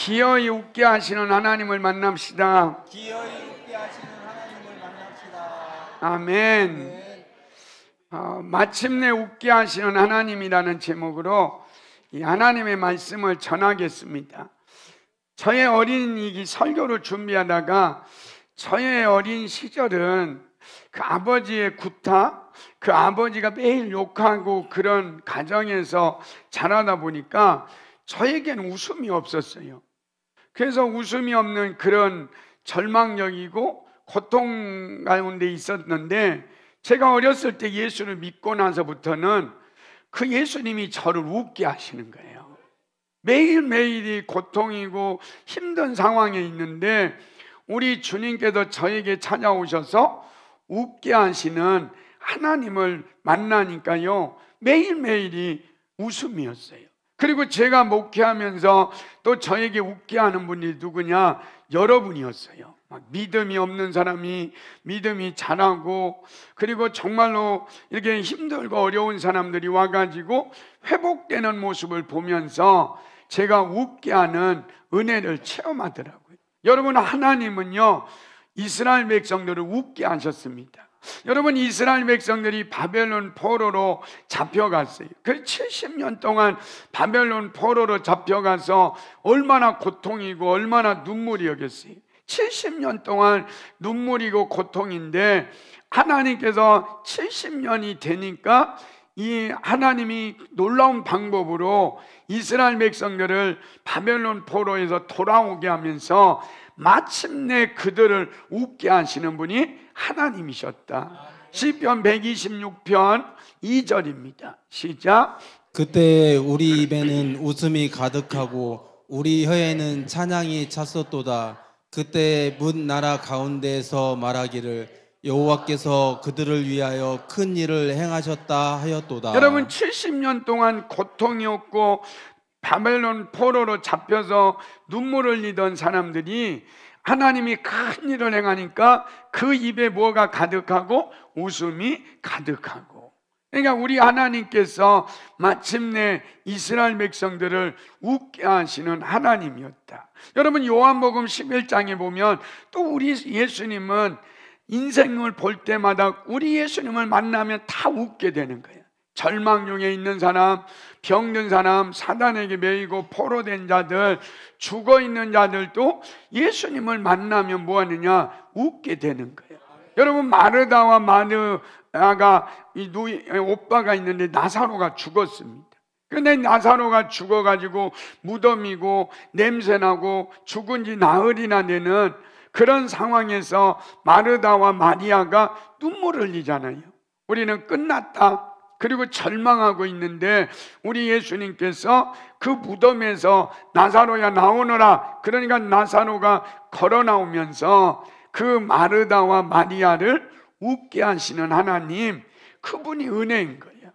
기어이 웃게 하시는 하나님을 만납시다. 기어이 웃게 하시는 하나님을 만납시다. 아멘. 마침내 웃게 하시는 하나님이라는 제목으로 이 하나님의 말씀을 전하겠습니다. 저의 어린 설교를 준비하다가 저의 어린 시절은 그 아버지의 구타, 그 아버지가 매일 욕하고 그런 가정에서 자라다 보니까 저에게는 웃음이 없었어요. 그래서 웃음이 없는 그런 절망적이고 고통 가운데 있었는데, 제가 어렸을 때 예수를 믿고 나서부터는 그 예수님이 저를 웃게 하시는 거예요. 매일매일이 고통이고 힘든 상황에 있는데 우리 주님께서 저에게 찾아오셔서 웃게 하시는 하나님을 만나니까요, 매일매일이 웃음이었어요. 그리고 제가 목회하면서 또 저에게 웃게 하는 분이 누구냐? 여러분이었어요. 믿음이 없는 사람이 믿음이 자라고, 그리고 정말로 이렇게 힘들고 어려운 사람들이 와가지고 회복되는 모습을 보면서 제가 웃게 하는 은혜를 체험하더라고요. 여러분, 하나님은요 이스라엘 백성들을 웃게 하셨습니다. 여러분, 이스라엘 백성들이 바벨론 포로로 잡혀갔어요. 그 70년 동안 바벨론 포로로 잡혀가서 얼마나 고통이고 얼마나 눈물이었겠어요. 70년 동안 눈물이고 고통인데 하나님께서 70년이 되니까 이 하나님이 놀라운 방법으로 이스라엘 백성들을 바벨론 포로에서 돌아오게 하면서 마침내 그들을 웃게 하시는 분이 하나님이셨다. 시편 126편 2절입니다. 시작. 그때 우리 입에는 웃음이 가득하고 우리 혀에는 찬양이 찼었도다. 그때 문 나라 가운데에서 말하기를 여호와께서 그들을 위하여 큰 일을 행하셨다 하였도다. 여러분, 70년 동안 고통이었고 바벨론 포로로 잡혀서 눈물을 흘리던 사람들이 하나님이 큰 일을 행하니까 그 입에 뭐가 가득하고? 웃음이 가득하고. 그러니까 우리 하나님께서 마침내 이스라엘 백성들을 웃게 하시는 하나님이었다. 여러분, 요한복음 11장에 보면 또 우리 예수님은 인생을 볼 때마다 우리 예수님을 만나면 다 웃게 되는 거예요. 절망 중에 있는 사람, 병든 사람, 사단에게 매이고 포로된 자들, 죽어있는 자들도 예수님을 만나면 뭐하느냐? 웃게 되는 거예요. 여러분, 마르다와 마르아가 오빠가 있는데 나사로가 죽었습니다. 근데 나사로가 죽어가지고 무덤이고 냄새나고 죽은 지 나흘이나 되는 그런 상황에서 마르다와 마리아가 눈물을 흘리잖아요. 우리는 끝났다, 그리고 절망하고 있는데 우리 예수님께서 그 무덤에서 나사로야 나오너라, 그러니까 나사로가 걸어 나오면서 그 마르다와 마리아를 웃게 하시는 하나님, 그분이 은혜인 거예요.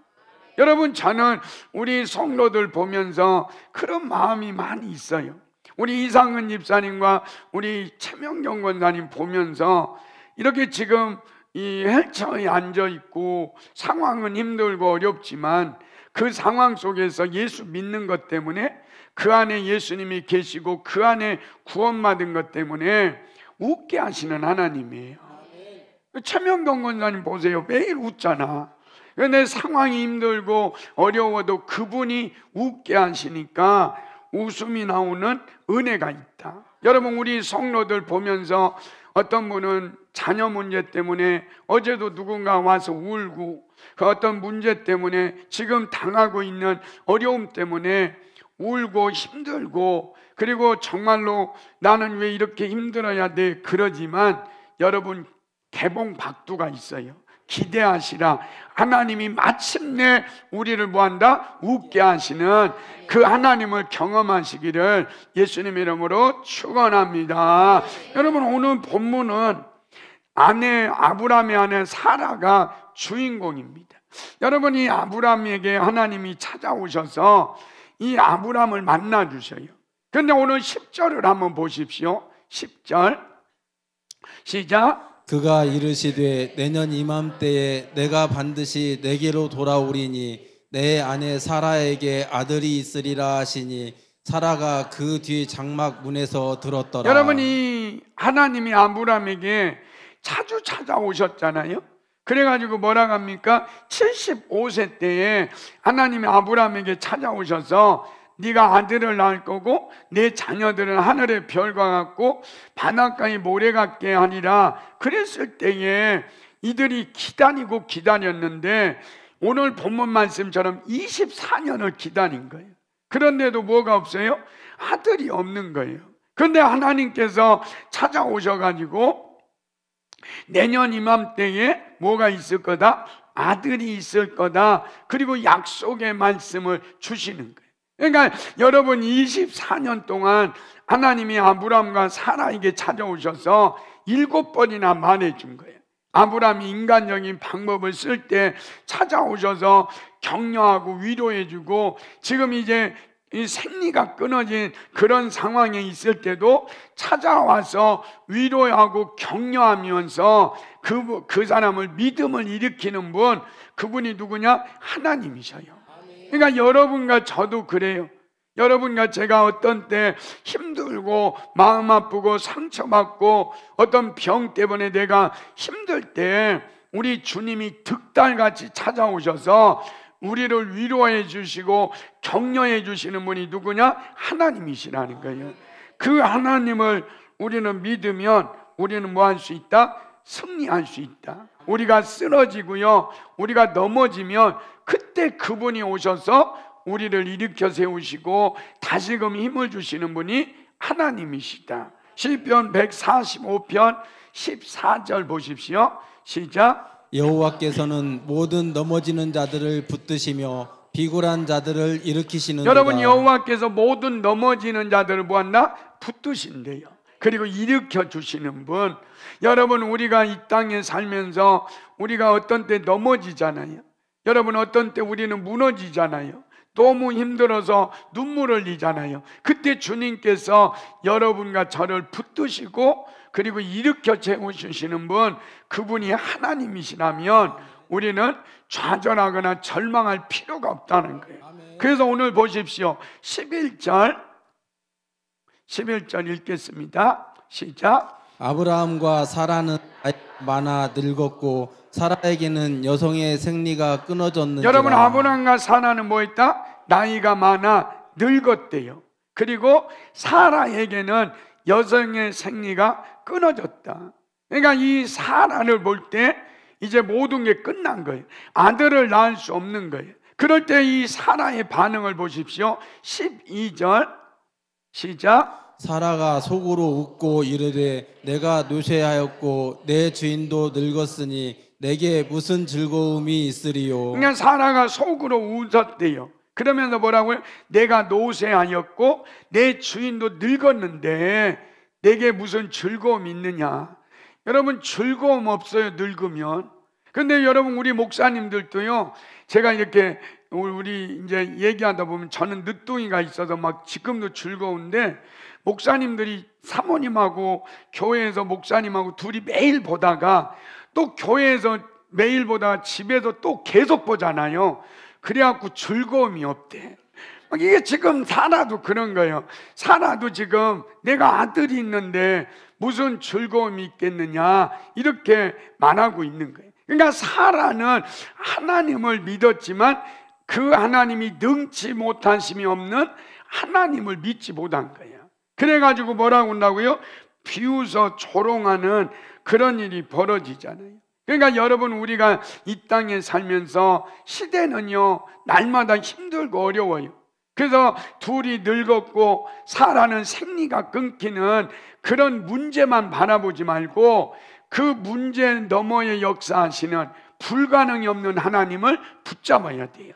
여러분, 저는 우리 성도들 보면서 그런 마음이 많이 있어요. 우리 이상은 집사님과 우리 최명경 권사님 보면서 이렇게 지금 이 헬처에 앉아있고 상황은 힘들고 어렵지만 그 상황 속에서 예수 믿는 것 때문에, 그 안에 예수님이 계시고 그 안에 구원받은 것 때문에 웃게 하시는 하나님이에요. 최명경 권사님 보세요. 매일 웃잖아. 그런데 상황이 힘들고 어려워도 그분이 웃게 하시니까 웃음이 나오는 은혜가 있다. 여러분, 우리 성도들 보면서 어떤 분은 자녀 문제 때문에 어제도 누군가 와서 울고, 그 어떤 문제 때문에 지금 당하고 있는 어려움 때문에 울고 힘들고, 그리고 정말로 나는 왜 이렇게 힘들어야 돼 그러지만 여러분, 개봉 박두가 있어요. 기대하시라. 하나님이 마침내 우리를 뭐한다? 웃게 하시는 그 하나님을 경험하시기를 예수님의 이름으로 축원합니다. 여러분, 오늘 본문은 아브라함의 아내 사라가 주인공입니다. 여러분, 이 아브라함에게 하나님이 찾아오셔서 이 아브라함을 만나 주셔요. 그런데 오늘 10절을 한번 보십시오. 10절 시작. 그가 이르시되 내년 이맘때에 내가 반드시 내게로 돌아오리니 내 아내 사라에게 아들이 있으리라 하시니 사라가 그 뒤 장막 문에서 들었더라. 여러분이 하나님이 아브라함에게 자주 찾아오셨잖아요. 그래가지고 뭐라고 합니까? 75세 때에 하나님이 아브라함에게 찾아오셔서 네가 아들을 낳을 거고 내 자녀들은 하늘의 별과 같고 바닷가의 모래 같게 하리라. 그랬을 때에 이들이 기다리고 기다렸는데 오늘 본문 말씀처럼 24년을 기다린 거예요. 그런데도 뭐가 없어요? 아들이 없는 거예요. 그런데 하나님께서 찾아오셔가지고 내년 이맘때에 뭐가 있을 거다? 아들이 있을 거다. 그리고 약속의 말씀을 주시는 거예요. 그러니까 여러분 24년 동안 하나님이 아브라함과 사라에게 찾아오셔서 7번이나 말해준 거예요. 아브라함이 인간적인 방법을 쓸 때 찾아오셔서 격려하고 위로해주고, 지금 이제 이 생리가 끊어진 그런 상황에 있을 때도 찾아와서 위로하고 격려하면서 그 사람을 믿음을 일으키는 분, 그분이 누구냐? 하나님이셔요. 그러니까 여러분과 저도 그래요. 여러분과 제가 어떤 때 힘들고 마음 아프고 상처받고 어떤 병 때문에 내가 힘들 때 우리 주님이 득달같이 찾아오셔서 우리를 위로해 주시고 격려해 주시는 분이 누구냐? 하나님이시라는 거예요. 그 하나님을 우리는 믿으면 우리는 뭐 할 수 있다? 승리할 수 있다. 우리가 쓰러지고요, 우리가 넘어지면 그때 그분이 오셔서 우리를 일으켜 세우시고 다시금 힘을 주시는 분이 하나님이시다. 시편 145편 14절 보십시오. 시작. 여호와께서는 모든 넘어지는 자들을 붙드시며 비굴한 자들을 일으키시는 여러분, 여호와께서 모든 넘어지는 자들을 뭐한다? 붙드신대요. 그리고 일으켜 주시는 분. 여러분, 우리가 이 땅에 살면서 우리가 어떤 때 넘어지잖아요. 여러분, 어떤 때 우리는 무너지잖아요. 너무 힘들어서 눈물을 흘리잖아요. 그때 주님께서 여러분과 저를 붙드시고 그리고 일으켜 세우시는 분, 그분이 하나님이시라면 우리는 좌절하거나 절망할 필요가 없다는 거예요. 그래서 오늘 보십시오. 11절 읽겠습니다. 시작. 아브라함과 사라는 많아 늙었고 사라에게는 여성의 생리가 끊어졌는지라. 여러분, 아브라함과 사라는 뭐 있다? 나이가 많아 늙었대요. 그리고 사라에게는 여성의 생리가 끊어졌다. 그러니까 이 사라를 볼 때 이제 모든 게 끝난 거예요. 아들을 낳을 수 없는 거예요. 그럴 때 이 사라의 반응을 보십시오. 12절 시작. 사라가 속으로 웃고 이르되 내가 노쇠하였고 내 주인도 늙었으니 내게 무슨 즐거움이 있으리요. 그냥 사라가 속으로 웃었대요. 그러면서 뭐라고요? 내가 노쇠하였고 내 주인도 늙었는데 내게 무슨 즐거움이 있느냐. 여러분, 즐거움 없어요, 늙으면. 근데 여러분, 우리 목사님들도요, 제가 이렇게 우리 이제 얘기하다 보면 저는 늦둥이가 있어서 막 지금도 즐거운데, 목사님들이 사모님하고 교회에서 목사님하고 둘이 매일 보다가 또 교회에서 매일 보다가 집에서 또 계속 보잖아요. 그래갖고 즐거움이 없대. 이게 지금 사라도 그런 거예요. 사라도 지금 내가 아들이 있는데 무슨 즐거움이 있겠느냐, 이렇게 말하고 있는 거예요. 그러니까 사라는 하나님을 믿었지만 그 하나님이 능치 못하심이 없는 하나님을 믿지 못한 거예요. 그래가지고 뭐라고 한다고요? 비웃어 조롱하는 그런 일이 벌어지잖아요. 그러니까 여러분, 우리가 이 땅에 살면서 시대는요 날마다 힘들고 어려워요. 그래서 둘이 늙었고 사라는 생리가 끊기는 그런 문제만 바라보지 말고 그 문제 너머에 역사하시는 불가능이 없는 하나님을 붙잡아야 돼요.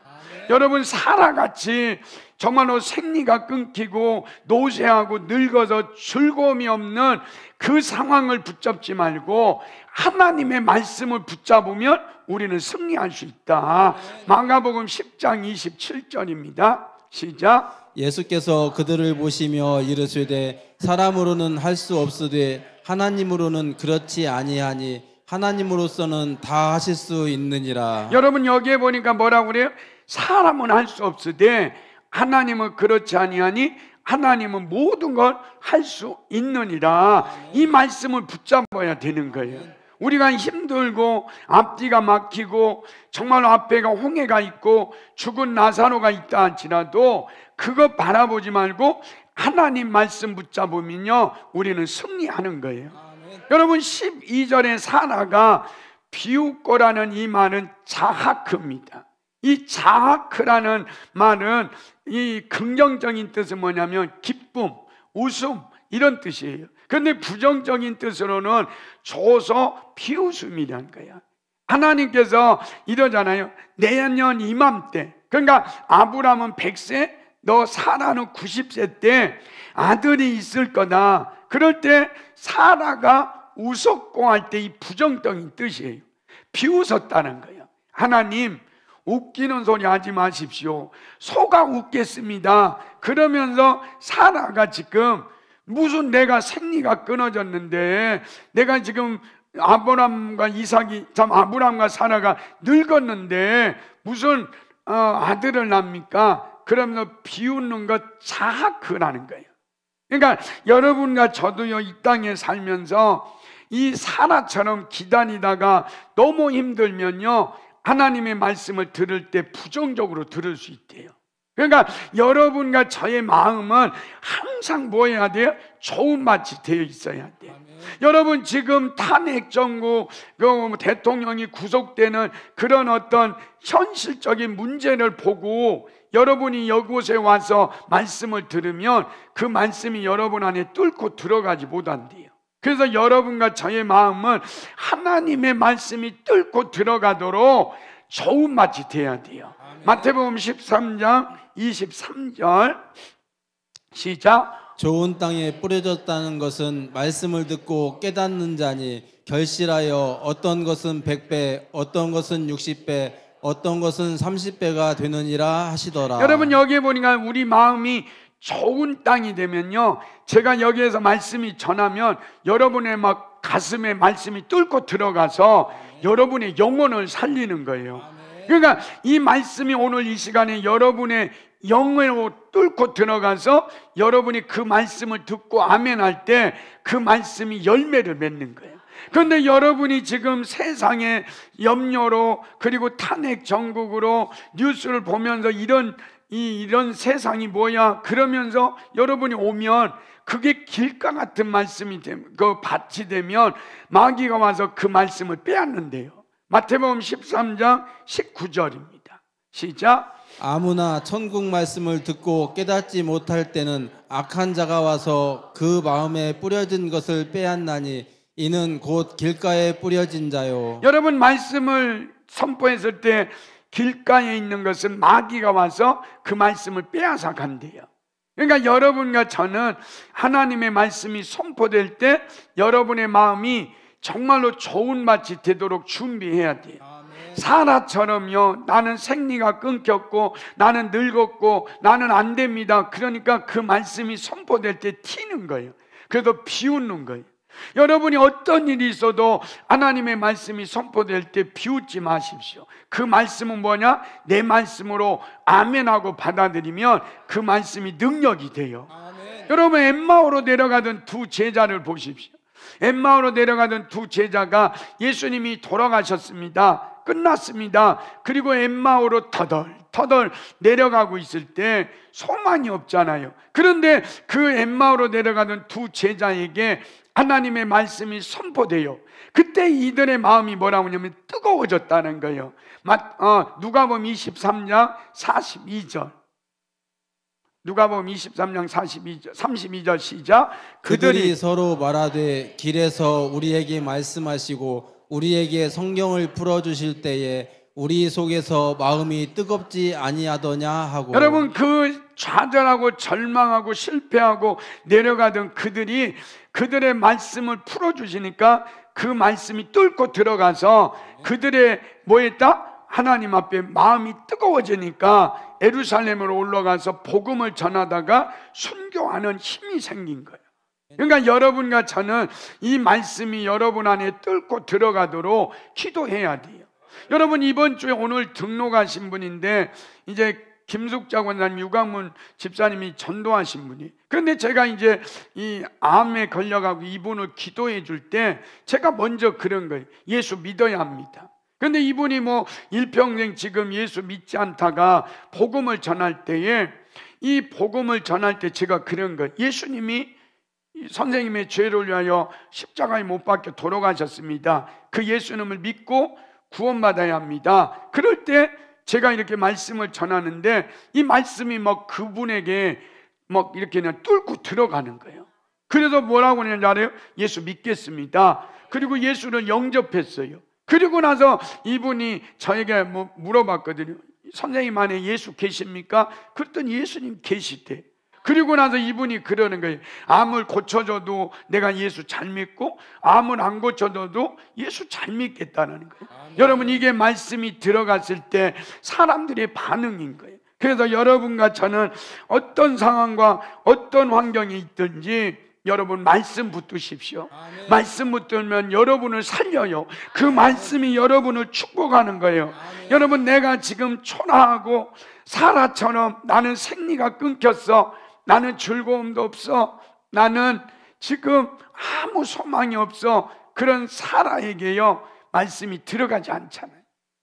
여러분, 사라같이 정말로 생리가 끊기고 노쇠하고 늙어서 즐거움이 없는 그 상황을 붙잡지 말고 하나님의 말씀을 붙잡으면 우리는 승리할 수 있다. 마가복음 10장 27절입니다. 시작. 예수께서 그들을 보시며 이르시되 사람으로는 할 수 없으되 하나님으로는 그렇지 아니하니 하나님으로서는 다 하실 수 있느니라. 여러분, 여기에 보니까 뭐라고 그래요? 사람은 할 수 없으되 하나님은 그렇지 아니하니 하나님은 모든 걸 할 수 있느니라. 이 말씀을 붙잡아야 되는 거예요. 우리가 힘들고 앞뒤가 막히고 정말로 앞에가 홍해가 있고 죽은 나사로가 있다 할지라도 그거 바라보지 말고 하나님 말씀 붙잡으면요 우리는 승리하는 거예요. 여러분 12절에 사라가 비웃고라는 이 말은 자하크입니다. 이 자하크라는 말은 이 긍정적인 뜻은 뭐냐면 기쁨, 웃음 이런 뜻이에요. 그런데 부정적인 뜻으로는 줘서 비웃음이라는 거야. 하나님께서 이러잖아요. 내년 이맘때, 그러니까 아브라함은 100세, 너 사라는 90세 때 아들이 있을 거다. 그럴 때 사라가 웃었고 할 때 이 부정적인 뜻이에요. 비웃었다는 거예요. 하나님 웃기는 소리 하지 마십시오. 소가 웃겠습니다. 그러면서 사라가 지금 무슨 내가 생리가 끊어졌는데 내가 지금 아브람과 이삭이 참 아브람과 사라가 늙었는데 무슨 아들을 낳습니까? 그러면서 비웃는 것 자하크라는 거예요. 그러니까 여러분과 저도요 이 땅에 살면서 이 사라처럼 기다리다가 너무 힘들면요 하나님의 말씀을 들을 때 부정적으로 들을 수 있대요. 그러니까 여러분과 저의 마음은 항상 뭐 해야 돼요? 좋은 맛이 되어 있어야 돼요. 여러분 지금 탄핵 정부 대통령이 구속되는 그런 어떤 현실적인 문제를 보고 여러분이 이곳에 와서 말씀을 들으면 그 말씀이 여러분 안에 뚫고 들어가지 못한대요. 그래서 여러분과 저의 마음은 하나님의 말씀이 뚫고 들어가도록 좋은 맛이 돼야 돼요. 마태복음 13장 23절 시작. 좋은 땅에 뿌려졌다는 것은 말씀을 듣고 깨닫는 자니 결실하여 어떤 것은 100배, 어떤 것은 60배, 어떤 것은 30배가 되느니라 하시더라. 여러분 여기에 보니까 우리 마음이 좋은 땅이 되면요 제가 여기에서 말씀이 전하면 여러분의 막 가슴에 말씀이 뚫고 들어가서 여러분의 영혼을 살리는 거예요. 그러니까 이 말씀이 오늘 이 시간에 여러분의 영으로 뚫고 들어가서 여러분이 그 말씀을 듣고 아멘할 때 그 말씀이 열매를 맺는 거예요. 그런데 여러분이 지금 세상의 염려로 그리고 탄핵 정국으로 뉴스를 보면서 이런 세상이 뭐야 그러면서 여러분이 오면 그게 길가 같은 말씀이 되면 그 밭이 되면 마귀가 와서 그 말씀을 빼앗는데요. 마태복음 13장 19절입니다. 시작. 아무나 천국 말씀을 듣고 깨닫지 못할 때는 악한 자가 와서 그 마음에 뿌려진 것을 빼앗나니 이는 곧 길가에 뿌려진 자요. 여러분 말씀을 선포했을 때 길가에 있는 것은 마귀가 와서 그 말씀을 빼앗아 간대요. 그러니까 여러분과 저는 하나님의 말씀이 선포될 때 여러분의 마음이 정말로 좋은 맛이 되도록 준비해야 돼요. 사라처럼요 나는 생리가 끊겼고 나는 늙었고 나는 안 됩니다. 그러니까 그 말씀이 선포될 때 튀는 거예요. 그래서 비웃는 거예요. 여러분이 어떤 일이 있어도 하나님의 말씀이 선포될 때 비웃지 마십시오. 그 말씀은 뭐냐? 내 말씀으로 아멘하고 받아들이면 그 말씀이 능력이 돼요. 여러분 엠마오로 내려가던 두 제자를 보십시오. 엠마오로 내려가던 두 제자가 예수님이 돌아가셨습니다. 끝났습니다. 그리고 엠마오로 터덜 내려가고 있을 때 소망이 없잖아요. 그런데 그 엠마오로 내려가던 두 제자에게 하나님의 말씀이 선포돼요. 그때 이들의 마음이 뭐라고 하냐면 뜨거워졌다는 거예요. 누가복음 23장 42절. 누가복음 23장 32절 시작. 그들이 서로 말하되 길에서 우리에게 말씀하시고 우리에게 성경을 풀어주실 때에 우리 속에서 마음이 뜨겁지 아니하더냐 하고. 여러분 그 좌절하고 절망하고 실패하고 내려가던 그들이 그들의 말씀을 풀어주시니까 그 말씀이 뚫고 들어가서 그들의 뭐였다? 하나님 앞에 마음이 뜨거워지니까 예루살렘으로 올라가서 복음을 전하다가 순교하는 힘이 생긴 거예요. 그러니까 여러분과 저는 이 말씀이 여러분 안에 뚫고 들어가도록 기도해야 돼요. 여러분 이번 주에 오늘 등록하신 분인데 이제 김숙자 권사님, 유강문 집사님이 전도하신 분이. 그런데 제가 이제 이 암에 걸려가고 이분을 기도해 줄 때 제가 먼저 그런 거예요. 예수 믿어야 합니다. 그런데 이분이 뭐 일평생 지금 예수 믿지 않다가 복음을 전할 때에, 이 복음을 전할 때 제가 그런 거예요. 예수님이 선생님의 죄를 위하여 십자가에 못 박혀 돌아가셨습니다. 그 예수님을 믿고 구원받아야 합니다. 그럴 때 제가 이렇게 말씀을 전하는데 이 말씀이 막 그분에게 막 이렇게 그냥 뚫고 들어가는 거예요. 그래서 뭐라고 하는지 알아요? 예수 믿겠습니다. 그리고 예수를 영접했어요. 그리고 나서 이분이 저에게 뭐 물어봤거든요. 선생님 안에 예수 계십니까? 그랬더니 예수님 계시대. 그리고 나서 이분이 그러는 거예요. 암을 고쳐줘도 내가 예수 잘 믿고, 암을 안 고쳐줘도 예수 잘 믿겠다는 거예요. 여러분, 이게 말씀이 들어갔을 때 사람들의 반응인 거예요. 그래서 여러분과 저는 어떤 상황과 어떤 환경에 있든지 여러분 말씀 붙드십시오. 아멘. 말씀 붙들면 여러분을 살려요. 그 말씀이 여러분을 축복하는 거예요. 아멘. 여러분, 내가 지금 초라하고 사라처럼 나는 생리가 끊겼어, 나는 즐거움도 없어, 나는 지금 아무 소망이 없어, 그런 사라에게요 말씀이 들어가지 않잖아요.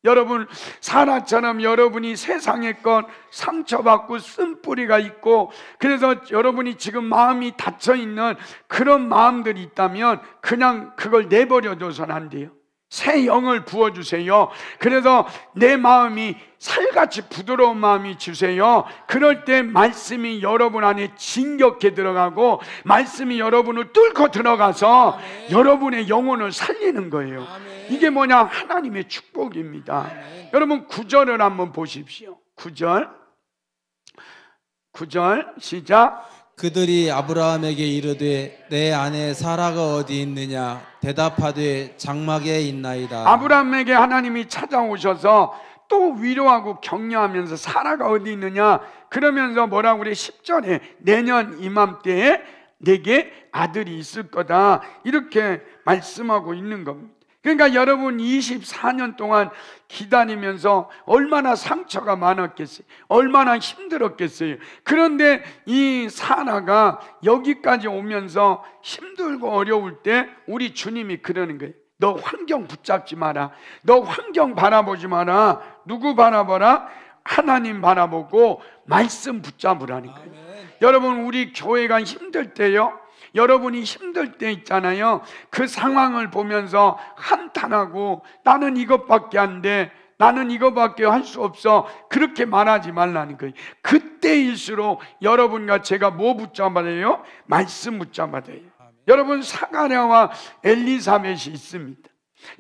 여러분, 사라처럼 여러분이 세상의 것 상처받고 쓴뿌리가 있고, 그래서 여러분이 지금 마음이 닫혀있는 그런 마음들이 있다면 그냥 그걸 내버려둬서는 안 돼요. 새 영을 부어주세요. 그래서 내 마음이 살같이 부드러운 마음이 주세요. 그럴 때 말씀이 여러분 안에 진격해 들어가고 말씀이 여러분을 뚫고 들어가서 아멘. 여러분의 영혼을 살리는 거예요. 아멘. 이게 뭐냐? 하나님의 축복입니다. 아멘. 여러분, 9절을 한번 보십시오. 9절 시작. 그들이 아브라함에게 이르되 내 아내 사라가 어디 있느냐 대답하되 장막에 있나이다. 아브라함에게 하나님이 찾아오셔서 또 위로하고 격려하면서 사라가 어디 있느냐 그러면서 뭐라고 그래? 10절에 내년 이맘때에 내게 아들이 있을 거다, 이렇게 말씀하고 있는 겁니다. 그러니까 여러분 24년 동안 기다리면서 얼마나 상처가 많았겠어요. 얼마나 힘들었겠어요. 그런데 이 사라가 여기까지 오면서 힘들고 어려울 때 우리 주님이 그러는 거예요. 너 환경 붙잡지 마라. 너 환경 바라보지 마라. 누구 바라보라? 하나님 바라보고 말씀 붙잡으라는 거예요. 아멘. 여러분, 우리 교회가 힘들 때요, 여러분이 힘들 때 있잖아요. 그 상황을 보면서 한탄하고 나는 이것밖에 안 돼, 나는 이것밖에 할 수 없어, 그렇게 말하지 말라는 거예요. 그때일수록 여러분과 제가 뭐 붙잡아야 돼요? 말씀 붙잡아야 돼요. 여러분, 사가랴와 엘리사벳이 있습니다.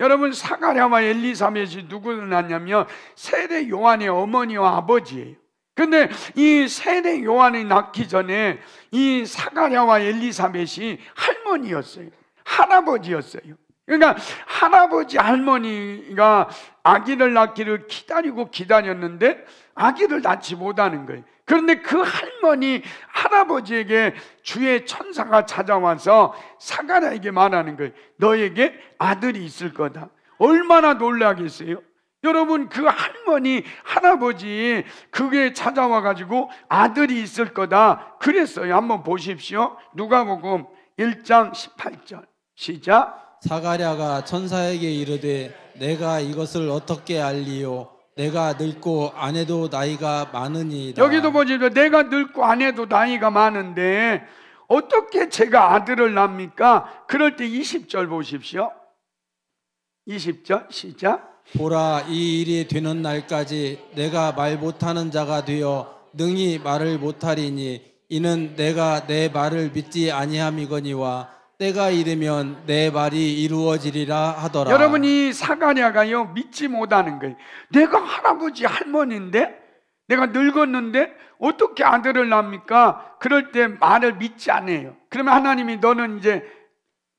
여러분, 사가랴와 엘리사벳이 누구냐면 세례 요한의 어머니와 아버지예요. 근데 이 세례 요한이 낳기 전에 이 사가랴와 엘리사벳이 할머니였어요. 할아버지였어요. 그러니까 할아버지 할머니가 아기를 낳기를 기다리고 기다렸는데 아기를 낳지 못하는 거예요. 그런데 그 할머니 할아버지에게 주의 천사가 찾아와서 사가랴에게 말하는 거예요. 너에게 아들이 있을 거다. 얼마나 놀라겠어요? 여러분, 그 할머니 할아버지 그게 찾아와 가지고 아들이 있을 거다 그랬어요. 한번 보십시오. 누가복음 1장 18절 시작. 사가랴가 천사에게 이르되 내가 이것을 어떻게 알리요 내가 늙고 아내도 나이가 많으니이다. 여기도 보십시오. 내가 늙고 아내도 나이가 많은데 어떻게 제가 아들을 낳습니까? 그럴 때 20절 보십시오. 20절 시작. 보라, 이 일이 되는 날까지 내가 말 못하는 자가 되어 능히 말을 못하리니 이는 내가 내 말을 믿지 아니함이거니와 때가 이르면 내 말이 이루어지리라 하더라. 여러분이 사가랴가요 믿지 못하는 거예요. 내가 할아버지 할머니인데, 내가 늙었는데 어떻게 아들을 낳습니까? 그럴 때 말을 믿지 않아요. 그러면 하나님이 너는 이제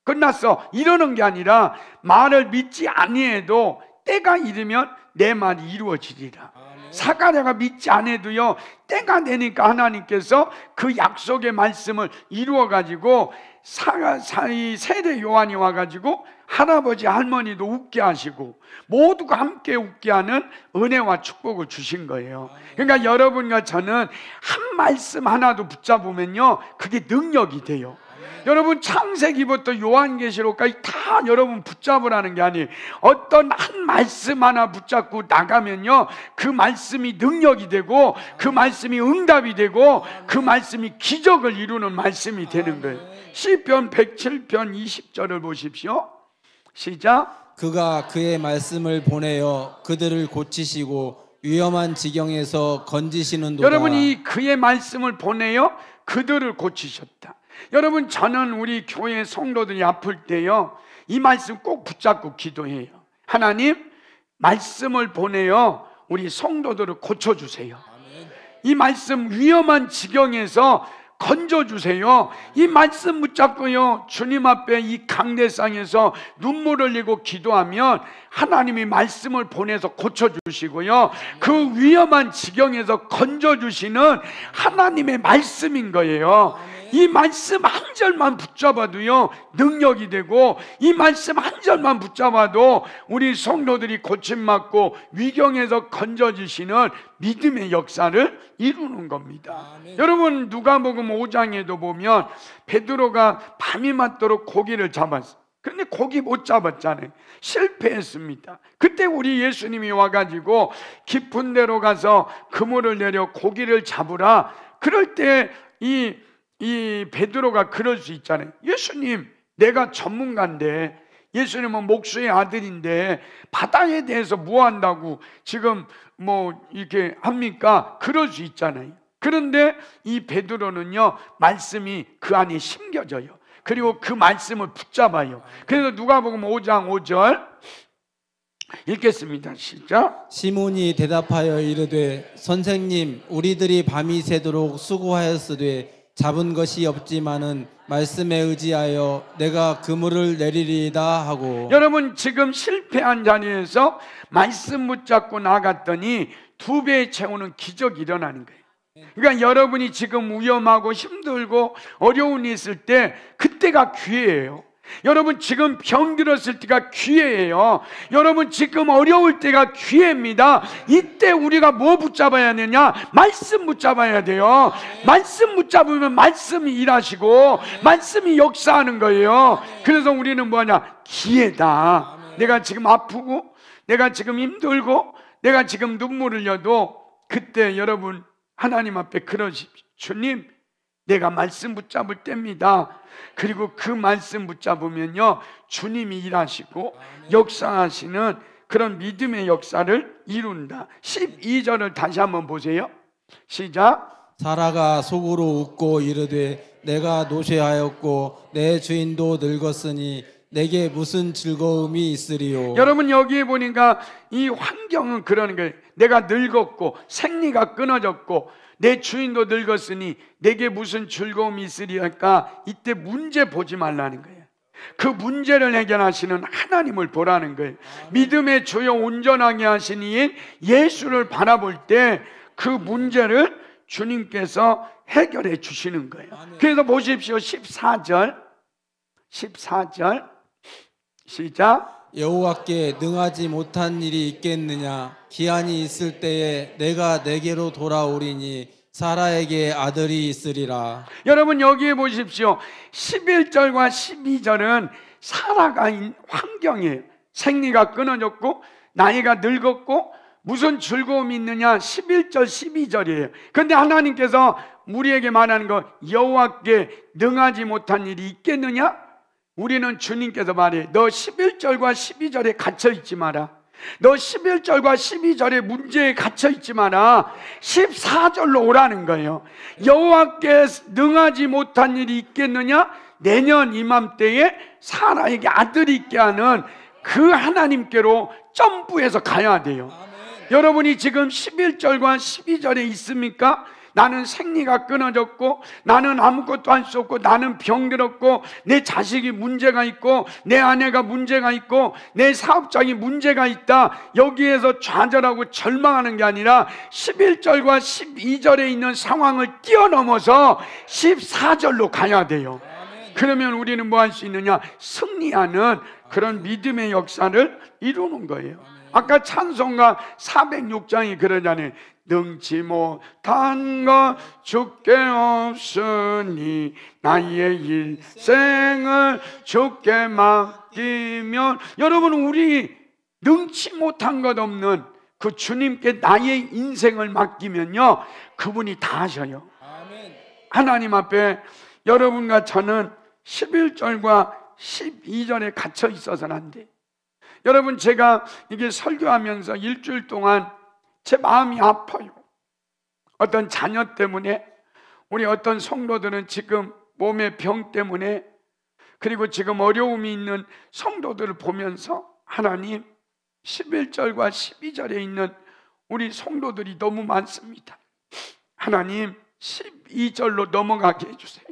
끝났어 이러는 게 아니라 말을 믿지 아니해도 때가 이르면 내 말이 이루어지리라. 사가랴가 믿지 않아도요, 때가 되니까 하나님께서 그 약속의 말씀을 이루어 가지고 세례 요한이 와가지고 할아버지 할머니도 웃게 하시고 모두가 함께 웃게 하는 은혜와 축복을 주신 거예요. 그러니까 여러분과 저는 한 말씀 하나도 붙잡으면요, 그게 능력이 돼요. 여러분, 창세기부터 요한계시록까지 다 여러분 붙잡으라는 게 아니에요. 어떤 한 말씀 하나 붙잡고 나가면요, 그 말씀이 능력이 되고 그 말씀이 응답이 되고 그 말씀이 기적을 이루는 말씀이 되는 거예요. 시편 107편 20절을 보십시오. 시작. 그가 그의 말씀을 보내어 그들을 고치시고 위험한 지경에서 건지시는도다. 여러분, 이 그의 말씀을 보내어 그들을 고치셨다. 여러분, 저는 우리 교회 성도들이 아플 때요, 이 말씀 꼭 붙잡고 기도해요. 하나님, 말씀을 보내어 우리 성도들을 고쳐주세요. 이 말씀 위험한 지경에서 건져주세요. 이 말씀 붙잡고요, 주님 앞에 이 강대상에서 눈물 흘리고 기도하면 하나님이 말씀을 보내서 고쳐주시고요, 그 위험한 지경에서 건져주시는 하나님의 말씀인 거예요. 이 말씀 한 절만 붙잡아도요, 능력이 되고, 이 말씀 한 절만 붙잡아도 우리 성도들이 고침받고 위경에서 건져지시는 믿음의 역사를 이루는 겁니다. 여러분, 누가복음 5장에도 보면 베드로가 밤이 맞도록 고기를 잡았어요. 근데 고기 못 잡았잖아요. 실패했습니다. 그때 우리 예수님이 와가지고 깊은 데로 가서 그물을 내려 고기를 잡으라. 그럴 때 이 베드로가 그럴 수 있잖아요. 예수님, 내가 전문가인데, 예수님은 목수의 아들인데 바다에 대해서 뭐 한다고 지금 뭐 이렇게 합니까? 그럴 수 있잖아요. 그런데 이 베드로는요, 말씀이 그 안에 심겨져요. 그리고 그 말씀을 붙잡아요. 그래서 누가복음 5장 5절 읽겠습니다. 시작. 시몬이 대답하여 이르되 선생님, 우리들이 밤이 새도록 수고하였으되 잡은 것이 없지만은 말씀에 의지하여 내가 그물을 내리리이다 하고. 여러분, 지금 실패한 자리에서 말씀 붙잡고 나갔더니 2배 채우는 기적이 일어나는 거예요. 그러니까 여러분이 지금 위험하고 힘들고 어려운 일이 있을 때 그때가 기회예요. 여러분, 지금 병들었을 때가 기회예요. 여러분, 지금 어려울 때가 기회입니다. 이때 우리가 뭐 붙잡아야 되냐? 말씀 붙잡아야 돼요. 말씀 붙잡으면 말씀이 일하시고 말씀이 역사하는 거예요. 그래서 우리는 뭐하냐? 기회다. 내가 지금 아프고 내가 지금 힘들고 내가 지금 눈물 흘려도 그때 여러분 하나님 앞에 그러십시오. 주님, 내가 말씀 붙잡을 때입니다. 그리고 그 말씀 붙잡으면요, 주님이 일하시고 역사하시는 그런 믿음의 역사를 이룬다. 12절을 다시 한번 보세요. 시작. 사라가 속으로 웃고 이르되 내가 노쇠하였고 내 주인도 늙었으니 내게 무슨 즐거움이 있으리요. 여러분, 여기에 보니까 이 환경은 그러는 거예요. 내가 늙었고 생리가 끊어졌고 내 주인도 늙었으니 내게 무슨 즐거움이 있으리까? 이때 문제 보지 말라는 거예요. 그 문제를 해결하시는 하나님을 보라는 거예요. 믿음의 주요 온전하게 하시니 예수를 바라볼 때 그 문제를 주님께서 해결해 주시는 거예요. 그래서 보십시오. 14절 시작. 여호와께 능하지 못한 일이 있겠느냐? 기한이 있을 때에 내가 내게로 돌아오리니 사라에게 아들이 있으리라. 여러분, 여기에 보십시오. 11절과 12절은 사라가 환경이에요. 생리가 끊어졌고 나이가 늙었고 무슨 즐거움이 있느냐? 11절 12절이에요. 그런데 하나님께서 우리에게 말하는 거, 여호와께 능하지 못한 일이 있겠느냐? 우리는 주님께서 말해, 너 11절과 12절에 갇혀있지 마라. 너 11절과 12절의 문제에 갇혀있지 마라. 14절로 오라는 거예요. 여호와께 능하지 못한 일이 있겠느냐? 내년 이맘때에 사라에게 아들이 있게 하는 그 하나님께로 점프해서 가야 돼요. 여러분이 지금 11절과 12절에 있습니까? 나는 생리가 끊어졌고, 나는 아무것도 할 수 없고, 나는 병들었고, 내 자식이 문제가 있고, 내 아내가 문제가 있고, 내 사업장이 문제가 있다, 여기에서 좌절하고 절망하는 게 아니라 11절과 12절에 있는 상황을 뛰어넘어서 14절로 가야 돼요. 그러면 우리는 뭐 할 수 있느냐? 승리하는 그런 믿음의 역사를 이루는 거예요. 아까 찬송가 406장이 그러잖아요. 능치 못한 것 주께 없으니 나의 일생을 주께 맡기면, 여러분, 우리 능치 못한 것 없는 그 주님께 나의 인생을 맡기면요, 그분이 다 하셔요. 하나님 앞에 여러분과 저는 11절과 12절에 갇혀 있어서는 안 돼. 여러분, 제가 이게 설교하면서 일주일 동안 제 마음이 아파요. 어떤 자녀 때문에, 우리 어떤 성도들은 지금 몸의 병 때문에, 그리고 지금 어려움이 있는 성도들을 보면서 하나님, 11절과 12절에 있는 우리 성도들이 너무 많습니다. 하나님, 12절로 넘어가게 해주세요.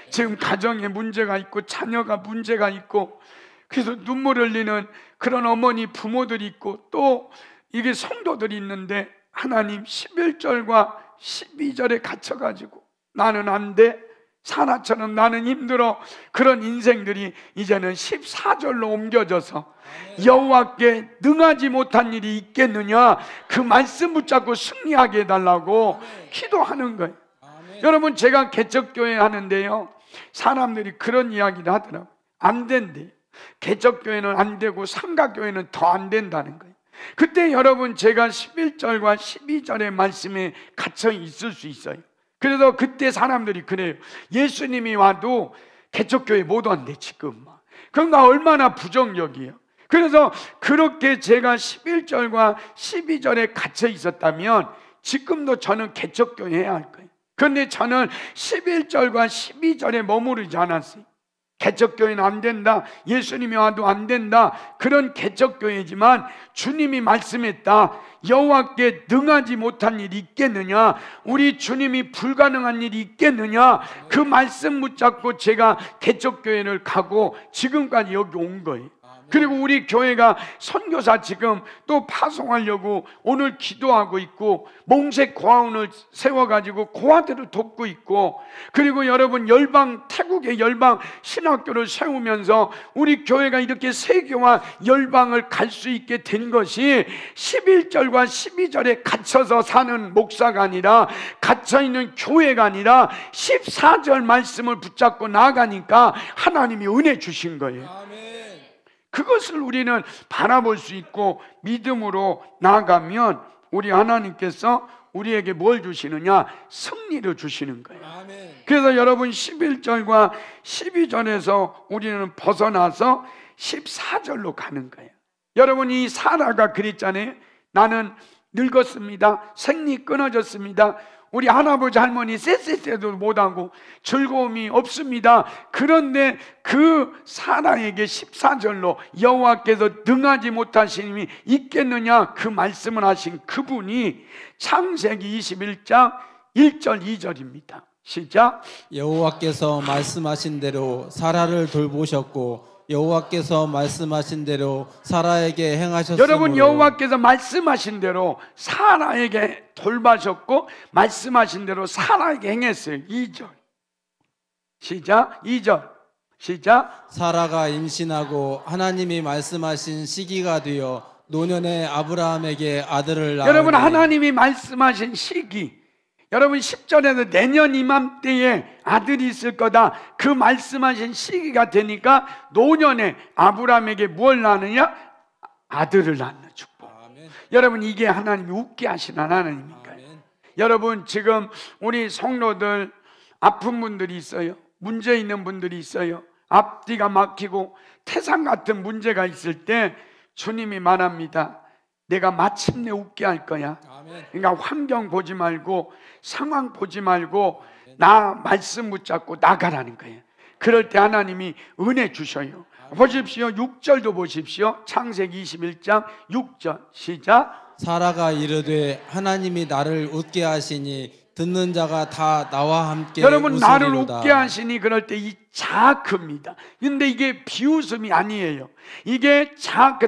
지금 가정에 문제가 있고 자녀가 문제가 있고, 그래서 눈물 흘리는 그런 어머니 부모들이 있고, 또 이게 성도들이 있는데, 하나님 11절과 12절에 갇혀가지고 나는 안 돼, 사라처럼 나는 힘들어, 그런 인생들이 이제는 14절로 옮겨져서 여호와께 능하지 못한 일이 있겠느냐, 그 말씀 붙잡고 승리하게 해달라고 기도하는 거예요. 여러분, 제가 개척교회 하는데요, 사람들이 그런 이야기를 하더라고요. 안 된대. 개척교회는 안 되고 삼각교회는 더 안 된다는 거예요. 그때 여러분, 제가 11절과 12절의 말씀에 갇혀 있을 수 있어요. 그래서 그때 사람들이 그래요. 예수님이 와도 개척교회 못 온대 지금. 그러니까 얼마나 부정적이에요. 그래서 그렇게 제가 11절과 12절에 갇혀 있었다면 지금도 저는 개척교회 해야 할 거예요. 그런데 저는 11절과 12절에 머무르지 않았어요. 개척교회는 안 된다, 예수님이 와도 안 된다, 그런 개척교회지만 주님이 말씀했다. 여호와께 능하지 못한 일이 있겠느냐, 우리 주님이 불가능한 일이 있겠느냐, 그 말씀 붙잡고 제가 개척교회를 가고 지금까지 여기 온 거예요. 그리고 우리 교회가 선교사 지금 또 파송하려고 오늘 기도하고 있고, 몽색 고아원을 세워가지고 고아들을 돕고 있고, 그리고 여러분, 열방, 태국의 열방 신학교를 세우면서 우리 교회가 이렇게 세계와 열방을 갈 수 있게 된 것이 11절과 12절에 갇혀서 사는 목사가 아니라, 갇혀있는 교회가 아니라 14절 말씀을 붙잡고 나아가니까 하나님이 은혜 주신 거예요. 그것을 우리는 바라볼 수 있고 믿음으로 나아가면 우리 하나님께서 우리에게 뭘 주시느냐? 승리를 주시는 거예요. 그래서 여러분, 11절과 12절에서 우리는 벗어나서 14절로 가는 거예요. 여러분, 이 사라가 그랬잖아요. 나는 늙었습니다. 생리 끊어졌습니다. 우리 할아버지 할머니 쎄쎄쎄도 못하고 즐거움이 없습니다. 그런데 그 사라에게 14절로 여호와께서 능하지 못하신 힘이 있겠느냐, 그 말씀을 하신 그분이 창세기 21장 1절 2절입니다. 시작. 여호와께서 말씀하신 대로 사라를 돌보셨고 여호와께서 말씀하신 대로 사라에게 행하셨으므로. 여러분, 여호와께서 말씀하신 대로 사라에게 돌보셨고 말씀하신 대로 사라에게 행했어요. 2절 시작. 2절 시작. 사라가 임신하고 하나님이 말씀하신 시기가 되어 노년에 아브라함에게 아들을 낳으니. 여러분, 하나님이 말씀하신 시기, 여러분 10절에서 내년 이맘때에 아들이 있을 거다, 그 말씀하신 시기가 되니까 노년에 아브라함에게 뭘 낳느냐? 아들을 낳는 축복. 아멘. 여러분, 이게 하나님이 웃게 하신 하나님이니까요. 아멘. 여러분, 지금 우리 성도들 아픈 분들이 있어요. 문제 있는 분들이 있어요. 앞뒤가 막히고 태산 같은 문제가 있을 때 주님이 말합니다. 내가 마침내 웃게 할 거야. 아멘. 그러니까 환경 보지 말고 상황 보지 말고 나 말씀 붙잡고 나가라는 거예요. 그럴 때 하나님이 은혜 주셔요. 보십시오. 6절도 보십시오. 창세기 21장 6절 시작. 사라가 이르되 하나님이 나를 웃게 하시니 듣는 자가 다 나와 함께 여러분, 나를 웃으리로다. 웃게 하시니 그럴 때 이 자크입니다. 근데 이게 비웃음이 아니에요. 이게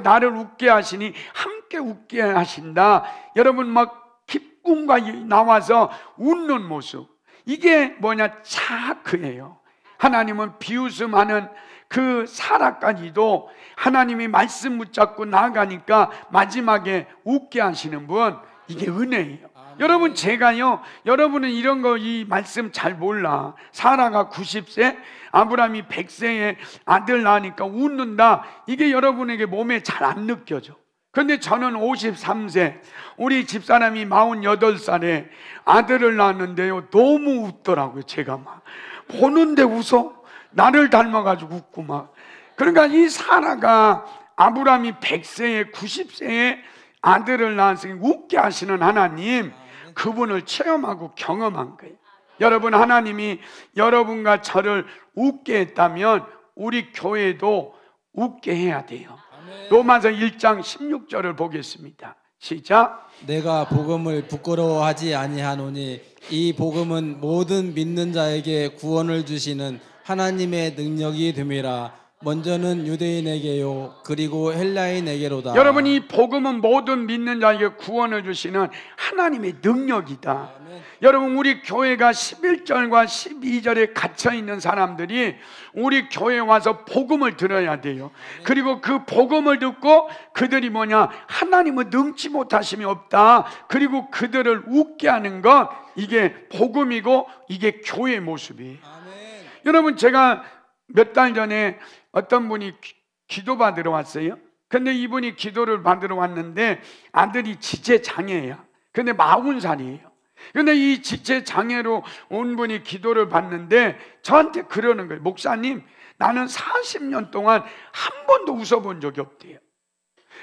나를 웃게 하시니 함께 웃게 하신다. 여러분, 막 기쁨과 나와서 웃는 모습, 이게 뭐냐? 자크예요. 하나님은 비웃음하는 그 사라까지도 하나님이 말씀 붙잡고 나아가니까 마지막에 웃게 하시는 분, 이게 은혜예요. 여러분, 제가요, 여러분은 이런 거, 이 말씀 잘 몰라. 사라가 90세, 아브라함이 100세에 아들 낳으니까 웃는다. 이게 여러분에게 몸에 잘 안 느껴져. 근데 저는 53세, 우리 집사람이 48살에 아들을 낳았는데요, 너무 웃더라고요. 제가 막 보는데 웃어. 나를 닮아가지고 웃고 막. 그러니까 이 사라가 아브라함이 100세에 90세에 아들을 낳았으니 웃게 하시는 하나님, 그분을 체험하고 경험한 거예요. 여러분, 하나님이 여러분과 저를 웃게 했다면 우리 교회도 웃게 해야 돼요. 로마서 1장 16절을 보겠습니다. 시작. 내가 복음을 부끄러워하지 아니하노니 이 복음은 모든 믿는 자에게 구원을 주시는 하나님의 능력이 됨이라. 먼저는 유대인에게요 그리고 헬라인에게로다. 여러분, 이 복음은 모든 믿는 자에게 구원을 주시는 하나님의 능력이다. 여러분, 우리 교회가 11절과 12절에 갇혀있는 사람들이 우리 교회에 와서 복음을 들어야 돼요. 그리고 그 복음을 듣고 그들이 뭐냐? 하나님은 능치 못하심이 없다. 그리고 그들을 웃게 하는 것, 이게 복음이고 이게 교회의 모습이에요. 여러분, 제가 몇 달 전에 어떤 분이 기도 받으러 왔어요. 근데 이분이 기도를 받으러 왔는데 아들이 지체장애예요. 근데 40살이에요. 근데 이 지체장애로 온 분이 기도를 받는데 저한테 그러는 거예요. 목사님, 나는 40년 동안 한 번도 웃어본 적이 없대요.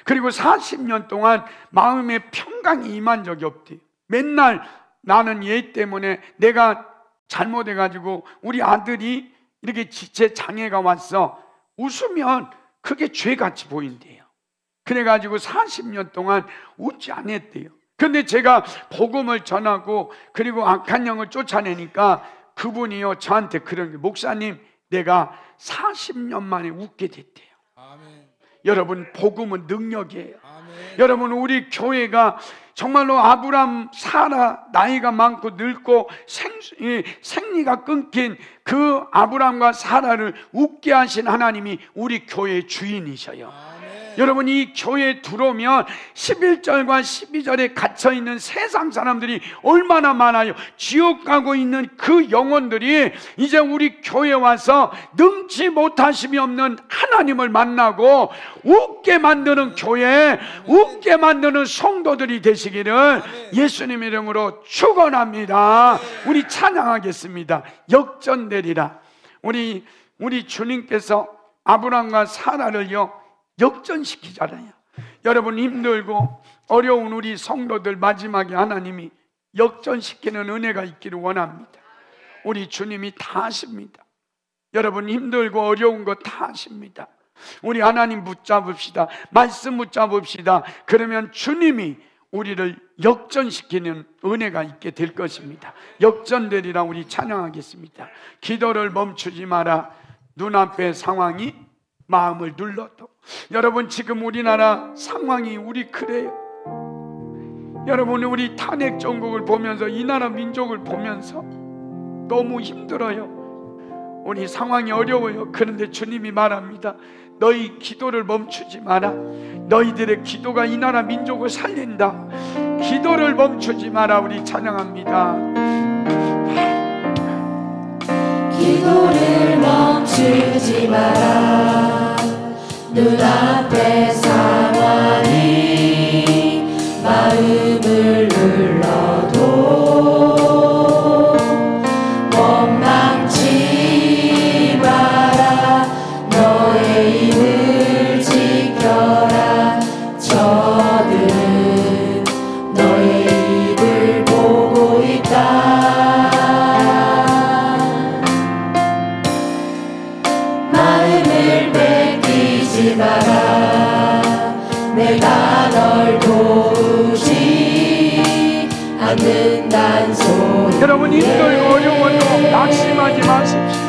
그리고 40년 동안 마음에 평강이 임한 적이 없대요. 맨날 나는 얘 때문에 내가 잘못해가지고 우리 아들이 이렇게 지체장애가 왔어. 웃으면 그게 죄같이 보인대요. 그래가지고 40년 동안 웃지 않았대요. 근데 제가 복음을 전하고 그리고 악한 영을 쫓아내니까 그분이요 저한테 그런 게, 목사님, 내가 40년 만에 웃게 됐대요. 아멘. 여러분, 복음은 능력이에요. 아멘. 여러분, 우리 교회가 정말로 아브람, 사라, 나이가 많고 늙고 생리가 끊긴 그 아브람과 사라를 웃게 하신 하나님이 우리 교회의 주인이셔요. 여러분, 이 교회에 들어오면 11절과 12절에 갇혀있는 세상 사람들이 얼마나 많아요. 지옥 가고 있는 그 영혼들이 이제 우리 교회에 와서 능치 못하심이 없는 하나님을 만나고 웃게 만드는 교회, 웃게 만드는 성도들이 되시기를 예수님 이름으로 축원합니다. 우리 찬양하겠습니다. 역전되리라. 우리 주님께서 아브람과 사라를요 역전시키잖아요. 여러분, 힘들고 어려운 우리 성도들 마지막에 하나님이 역전시키는 은혜가 있기를 원합니다. 우리 주님이 다 하십니다. 여러분, 힘들고 어려운 거 다 하십니다. 우리 하나님 붙잡읍시다. 말씀 붙잡읍시다. 그러면 주님이 우리를 역전시키는 은혜가 있게 될 것입니다. 역전되리라. 우리 찬양하겠습니다. 기도를 멈추지 마라. 눈앞의 상황이 마음을 눌러도. 여러분, 지금 우리나라 상황이 우리 그래요. 여러분, 우리 탄핵 정국을 보면서 이 나라 민족을 보면서 너무 힘들어요. 우리 상황이 어려워요. 그런데 주님이 말합니다. 너희 기도를 멈추지 마라. 너희들의 기도가 이 나라 민족을 살린다. 기도를 멈추지 마라. 우리 찬양합니다. 기도를 멈추지 마라. 눈앞의 상황이 마음을 눌러도 원망치 마라. 너의 입을 지켜라. 저들은 너의 입을 보고 있다. 마음을 뺏기지 마라. 내가 널 도우지 않는단 소리 여러분 힘들고 어려워도 낙심하지 마십시오.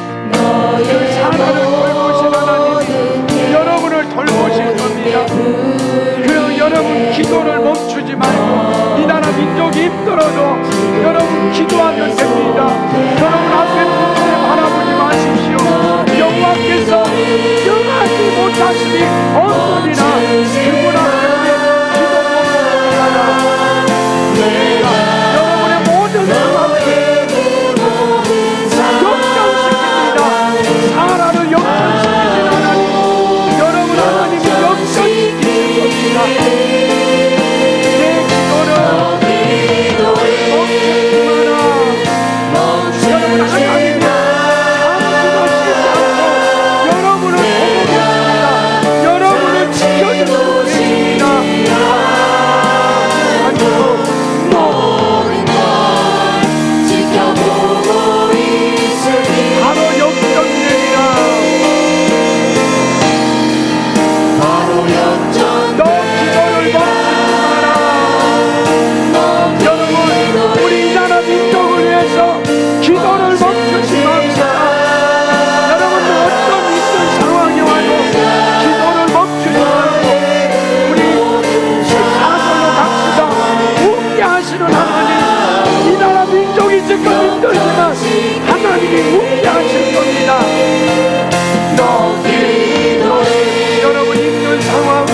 그 사람을 돌보신 하나님이 여러분을 돌보실 겁니다. 그 여러분 기도를 멈추지 말고 이 나라 민족이 힘들어도 여러분 기도하면 됩니다. 여러분 앞에 눈에 바라보지 마십시오. 여호와께서 영하지 못하시니 없으리라. 그분 앞에 기도 멈추어라. 여러분의 모든 상황을 역전시킵니다. 사람을 역전시키신 하나님, 여러분 하나님이 역전시키실 겁니다. 내 기도를 하나님이 웃게 하실 겁니다. 여러분 힘든 상황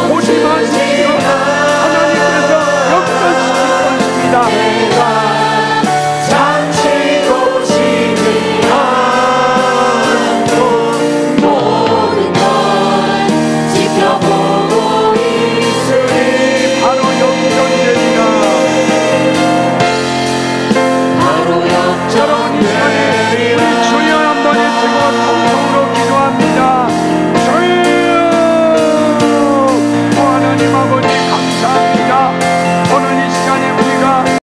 보지 마십시오. 하나님께서 역전시킬 것입니다. 모든 걸 지켜보고 있으니 바로 역전됩니다. 여러분 이 시간에 우리 주여 한번 외치고